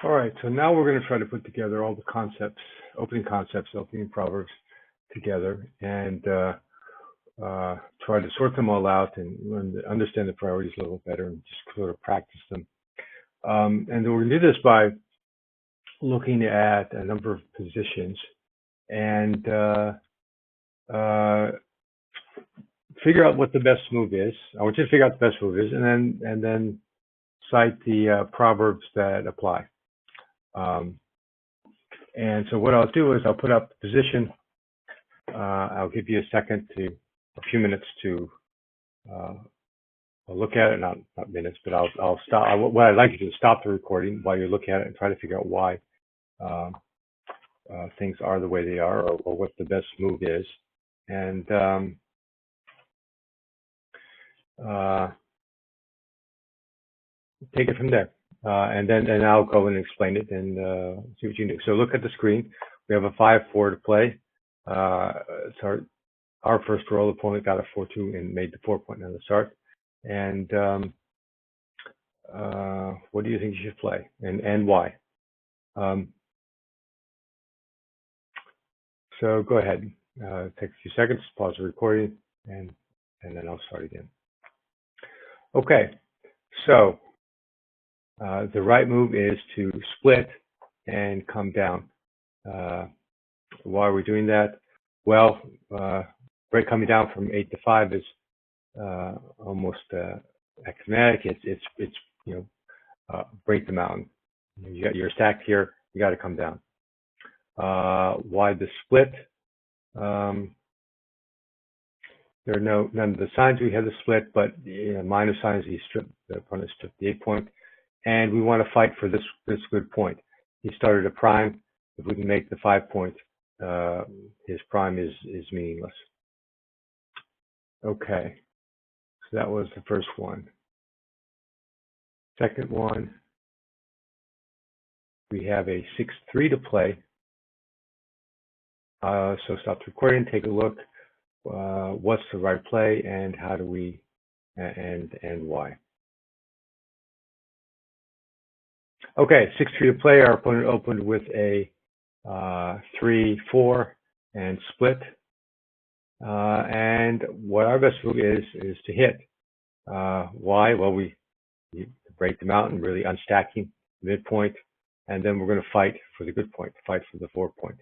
All right, so now we're going to try to put together all the concepts, opening proverbs together, and try to sort them all out and understand the priorities a little better and just sort of practice them. And we're going to do this by looking at a number of positions and figure out what the best move is. I want you to figure out the best move is, and then cite the proverbs that apply. And so what I'll do is I'll put up the position. I'll give you a few minutes to look at it, not minutes, but I'll stop. What I'd like you to do is stop the recording while you look at it and try to figure out why things are the way they are, or what the best move is, and take it from there. And I'll go and explain it and see what you do. So look at the screen. We have a 5-4 to play. So our first roll opponent got a 4-2 and made the 4-point on the start. And what do you think you should play, and why? So go ahead. Take a few seconds, pause the recording, and then I'll start again. Okay. So the right move is to split and come down. Why are we doing that? Well, break coming down from 8 to 5 is almost axiomatic. It's break the mountain. You got your stack here. You got to come down. Why the split? There are none of the signs we have the split, but minus signs the opponent stripped the 8-point, and we want to fight for this good point. He started a prime. If we can make the 5-point, his prime is meaningless. Okay, so that was the first one. Second one, we have a 6-3 to play. So stop the recording, take a look. What's the right play, and how do we, and why? Okay, 6-3 to play. Our opponent opened with a 3-4 and split. And what our best move is to hit. Why? Well, we break the mountain, really unstacking the midpoint, and then we're going to fight for the good point, fight for the 4-point.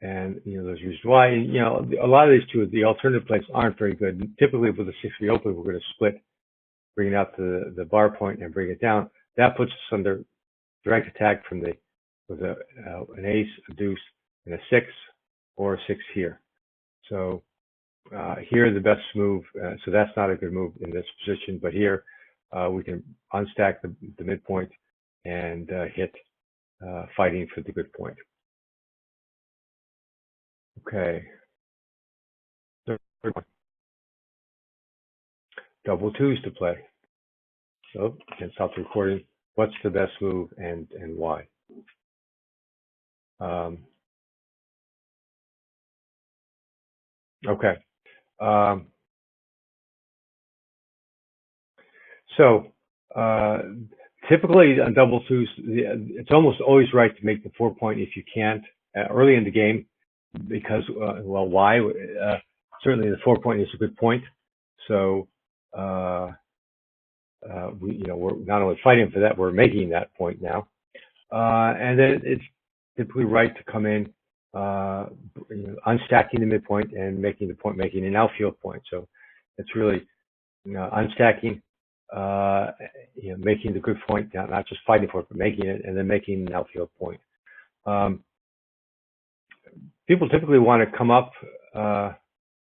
And there's reasons why. A lot of these the alternative plays aren't very good. Typically, with a 6-3 open, we're going to split, bring it out to the bar point and bring it down. That puts us under direct attack from with an ace, a deuce, and a 6, or a 6 here. So here the best move. So that's not a good move in this position. But here we can unstack the midpoint and hit, fighting for the good point. Okay. Third one. Double twos to play. So you can stop the recording. What's the best move and why? Okay. So typically on double twos, it's almost always right to make the 4-point if you can't early in the game, because well, why? Certainly the 4-point is a good point. So we're not only fighting for that, we're making that point now, and then it's typically right to come in, unstacking the midpoint and making the point, making an outfield point. So it's really unstacking, making the good point, not just fighting for it, but making it, and then making an outfield point. People typically want to come up. The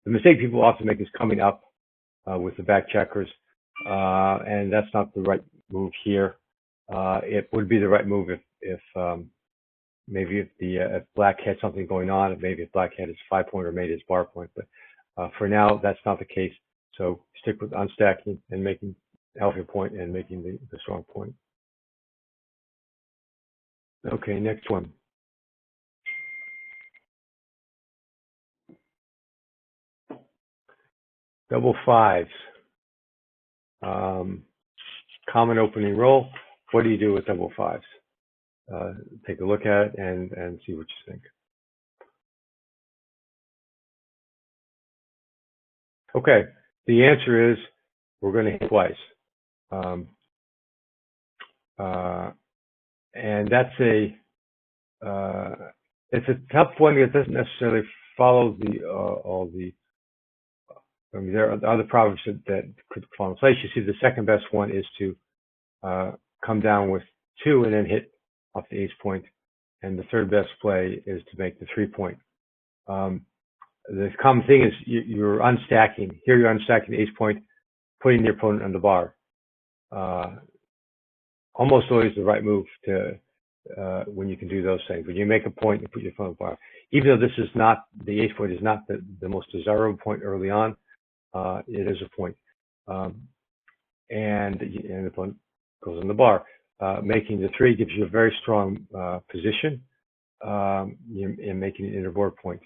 mistake people often make is coming up with the back checkers, and that's not the right move here. It would be the right move if maybe if black had something going on, maybe if black had his 5-point or made his bar point. But for now, that's not the case. So stick with unstacking and making alpha point and making the strong point. Okay, next one. Double fives. Common opening roll. what do you do with double fives? Take a look at it and see what you think. Okay, the answer is we're going to hit twice. And that's it's a tough one that doesn't necessarily follow all the. I mean, there are other proverbs that could fall in place. You see, the second best one is to come down with 2 and then hit off the ace point, and the third best play is to make the 3-point. The common thing is you're unstacking. Here you're unstacking the ace point, putting the opponent on the bar. Almost always the right move to when you can do those things. When you make a point and put your opponent on the bar, even though this is not, the ace point is not the most desirable point early on, it is a point. And the opponent goes on the bar. Making the 3 gives you a very strong position in making an inter-board point.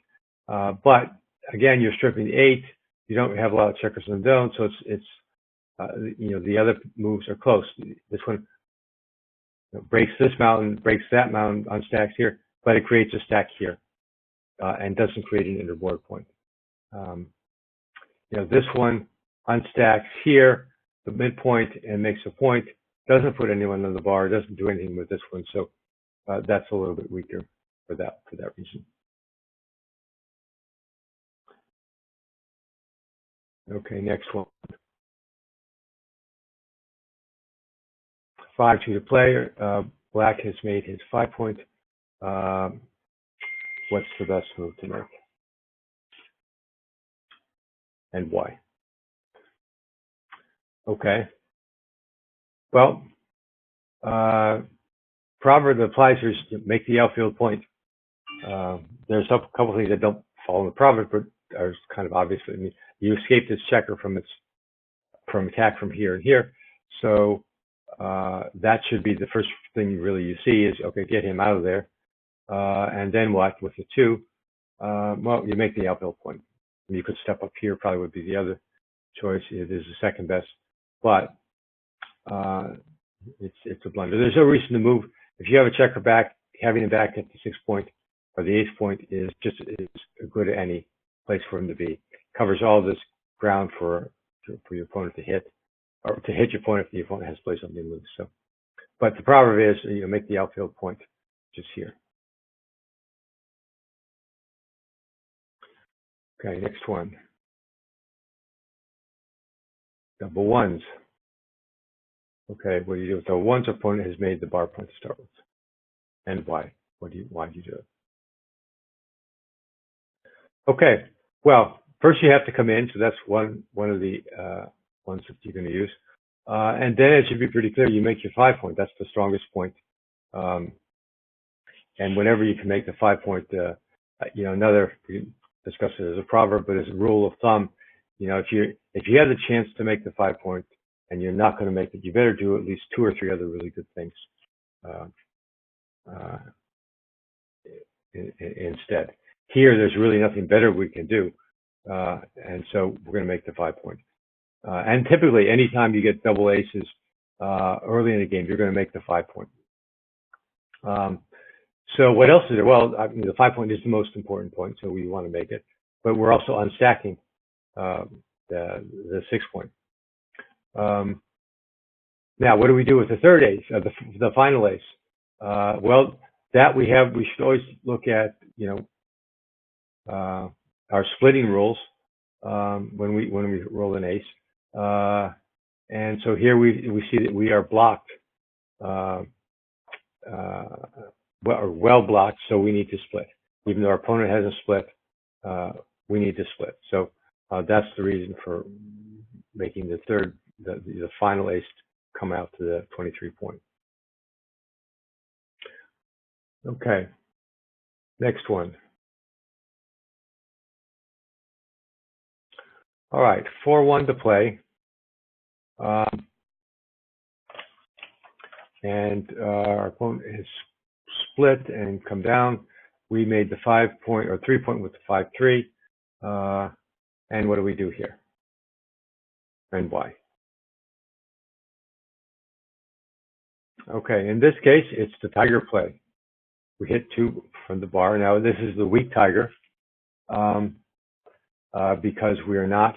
But again, you're stripping the 8. You don't have a lot of checkers on the zone, so it's the other moves are close. This one breaks this mountain, breaks that mountain, unstacks here, but it creates a stack here and doesn't create an inter-board point. This one unstacks here, the midpoint, and makes a point. Doesn't put anyone on the bar. Doesn't do anything with this one, so that's a little bit weaker for that reason. Okay, next one. 5-2 to play. Black has made his 5-point. What's the best move to make? And why? Okay. Well, proverb that applies here is make the outfield point. There's a couple things that don't follow the proverb, but are kind of obvious. I mean, you escape this checker from attack from here and here, so that should be the first thing you see is, okay, get him out of there. And then what with the 2? Well, you make the outfield point. You could step up here, probably would be the other choice. It is the second best, but it's a blunder. There's no reason to move. If you have a checker back, having him back at the 6-point or the ace point is good at any place for him to be. Covers all this ground for your opponent to hit, or to hit your opponent if the opponent has played something loose. So, but the proverb is make the outfield point just here. Okay, next one. Double ones. Okay, what do you do with the ones? Opponent has made the bar point to start with, and why? Why do you do it? Okay, well, first you have to come in, so that's one of the ones that you're going to use, and then it should be pretty clear. You make your 5-point. That's the strongest point, and whenever you can make the 5-point, another, we can discuss it as a proverb, but as a rule of thumb, if you have the chance to make the 5-point and you're not going to make it, you better do at least 2 or 3 other really good things instead. Here, there's really nothing better we can do, and so we're going to make the 5-point. And typically, anytime you get double aces early in the game, you're going to make the 5-point. So what else is there? Well, I mean, the 5-point is the most important point, so we want to make it. But we're also unstacking the 6-point. Now, what do we do with the third ace, the final ace? Well, that we should always look at, our splitting rules when we roll an ace. And so here we see that we are blocked, well blocked, so we need to split. Even though our opponent hasn't split, we need to split. So that's the reason for making the final ace come out to the 23-point. Okay, next one. All right, 4-1 to play. And our opponent has split and come down. We made the 5-point or 3-point with the 5-3. And what do we do here? And why? Okay, in this case, it's the tiger play. We hit 2 from the bar. Now, this is the weak tiger because we're not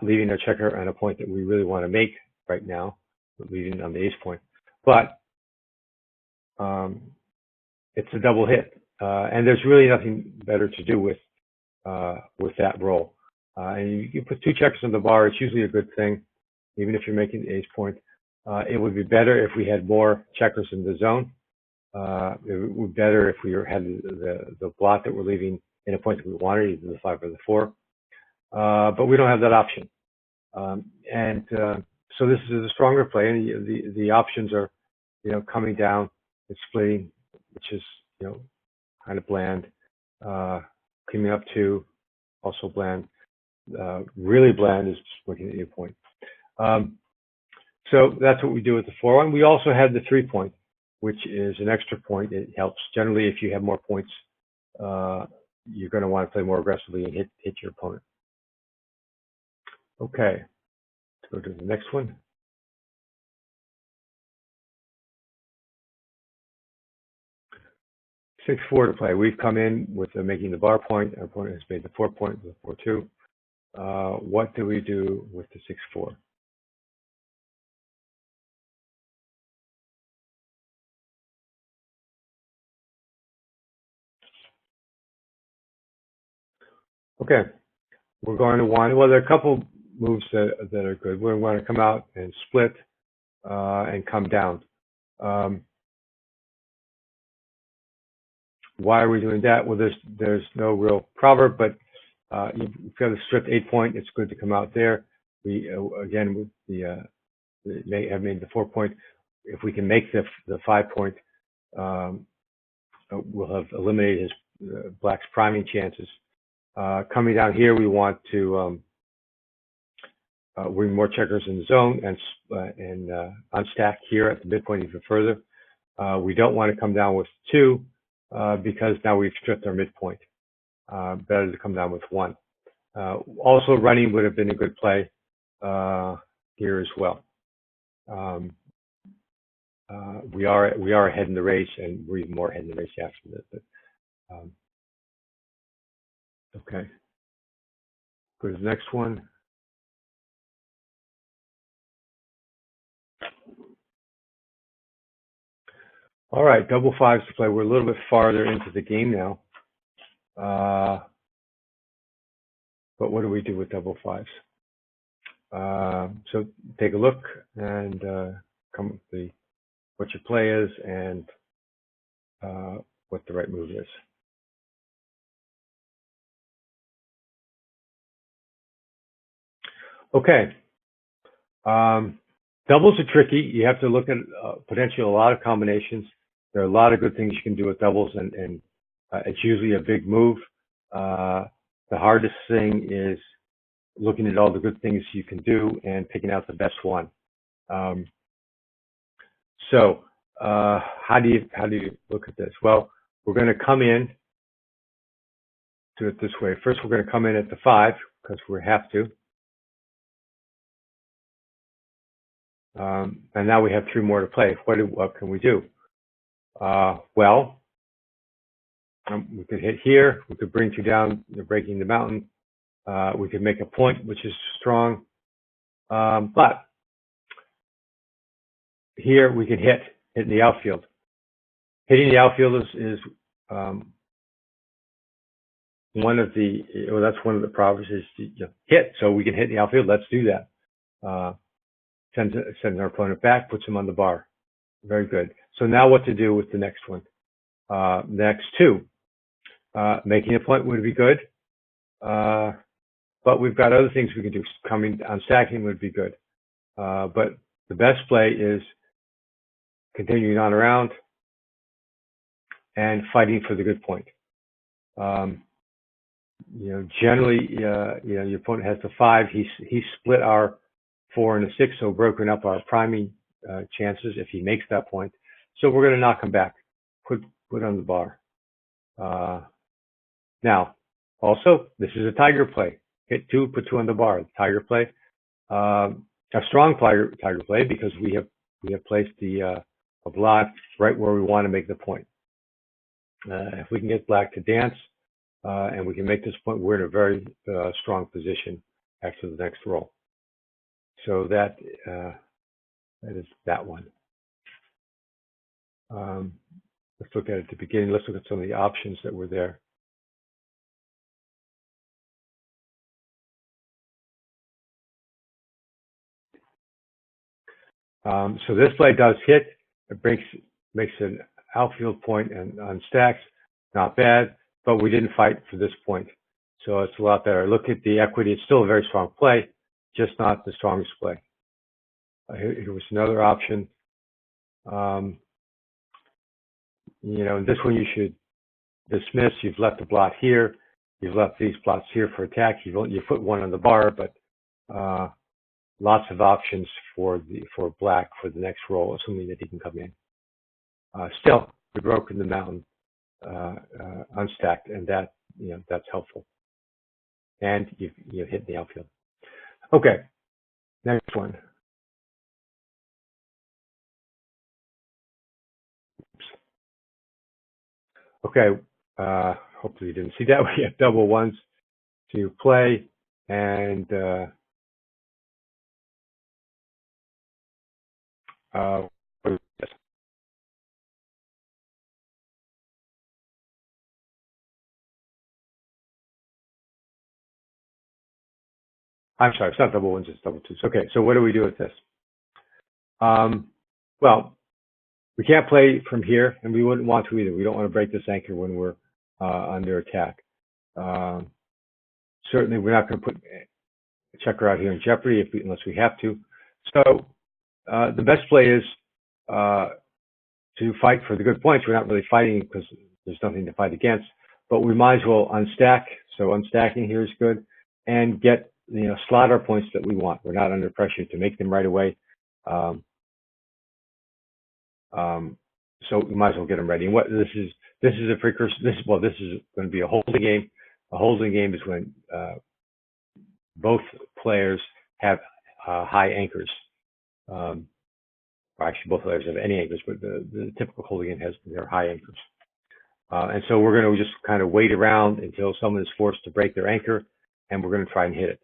leaving our checker on a point that we really want to make right now. We're leaving on the ace point. But it's a double hit, and there's really nothing better to do with that roll. And you put 2 checkers on the bar, it's usually a good thing, even if you're making the ace point. It would be better if we had more checkers in the zone. It would be better if we had the blot that we're leaving in a point that we wanted, either the 5 or the 4. But we don't have that option. So this is a stronger play, and the options are, coming down and splitting, which is, kind of bland. Coming up 2, also bland. Really bland is just looking at your point. So that's what we do with the 4-1. We also have the 3-point, which is an extra point. It helps. Generally, if you have more points, you're going to want to play more aggressively and hit your opponent. Okay, let's go to the next one. 6-4 to play. We've come in with making the bar point. Our opponent has made the 4-point with 4-2. What do we do with the 6-4? Okay, we're going to want, well, there are a couple moves that are good. We're going to come out and split and come down. Why are we doing that? Well, there's no real proverb, but you've got a stripped 8-point. It's good to come out there. We again with may have made the 4-point. If we can make the 5-point, we'll have eliminated his black's priming chances. Coming down here, we want to bring more checkers in the zone and unstack here at the midpoint even further. We don't want to come down with 2 because now we've stripped our midpoint. Better to come down with 1. Also, running would have been a good play here as well. We are ahead in the race, and we're even more ahead in the race after this. But, okay, go to the next one. All right, double 5s to play. We're a little bit farther into the game now. But what do we do with double 5s? So take a look and come with what your play is and what the right move is. Okay. Doubles are tricky. You have to look at potentially a lot of combinations. There are a lot of good things you can do with doubles, and it's usually a big move. The hardest thing is looking at all the good things you can do and picking out the best one. So how do you look at this? Well, we're going to come in, do it this way. First, we're going to come in at the 5 because we have to. And now we have 3 more to play. What can we do? Well, we could hit here. We could bring 2 down, breaking the mountain. We could make a point, which is strong. But here we can hit in the outfield. Hitting the outfield is one of the, well, that's one of the proverbs is hit. So we can hit in the outfield. Let's do that. Sends our opponent back, puts him on the bar. Very good. So now what to do with the next one? Next 2. Making a point would be good. But we've got other things we can do. Coming on stacking would be good. But the best play is continuing on around and fighting for the good point. Generally, your opponent has the 5. He split our 4 and a 6, so broken up our priming chances if he makes that point. So we're going to knock him back, put on the bar. Now, also, this is a tiger play. Hit 2, put 2 on the bar. Tiger play. A strong tiger play because we have we have placed a blot right where we want to make the point. If we can get black to dance and we can make this point, we're in a very strong position after the next roll. So that is that one. Let's look at it at the beginning. Let's look at some of the options that were there. So this play does hit. It makes an outfield point and on stacks. Not bad, but we didn't fight for this point. So it's a lot better. Look at the equity. It's still a very strong play, just not the strongest play. Here was another option. You know, this one you should dismiss. You've left a blot here. You've left these plots here for attack. You put one on the bar, but lots of options for black for the next roll, assuming that he can come in. Still, we broke in the mountain unstacked, and that that's helpful. And you hit the outfield. Okay, next one. Oops. Okay, hopefully you didn't see that. We have double ones to play, and I'm sorry, it's not double ones, it's double twos. Okay, so what do we do with this? Well, we can't play from here, and we wouldn't want to either. We don't want to break this anchor when we're under attack. Certainly, we're not going to put a checker out here in jeopardy unless we have to. So the best play is to fight for the good points. We're not really fighting because there's nothing to fight against, but we might as well unstack. So unstacking here is good, and get slot our points that we want. We're not under pressure to make them right away. So we might as well get them ready. And what this is a precursor. This is going to be a holding game. A holding game is when both players have high anchors. Or actually, both players have any anchors, but the typical holding game has their high anchors. And so we're going to just kind of wait around until someone is forced to break their anchor, and we're going to try and hit it.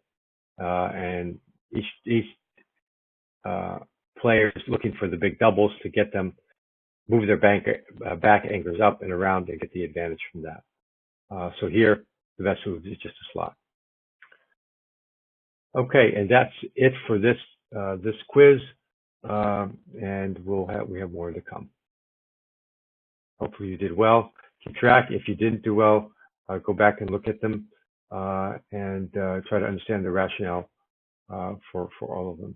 And each player is looking for the big doubles to get them move their back anchors up and around and get the advantage from that. So here, the best move is just a slot. Okay, and that's it for this this quiz, and we have more to come. Hopefully you did well. Keep track. If you didn't do well, go back and look at them and try to understand the rationale for all of them.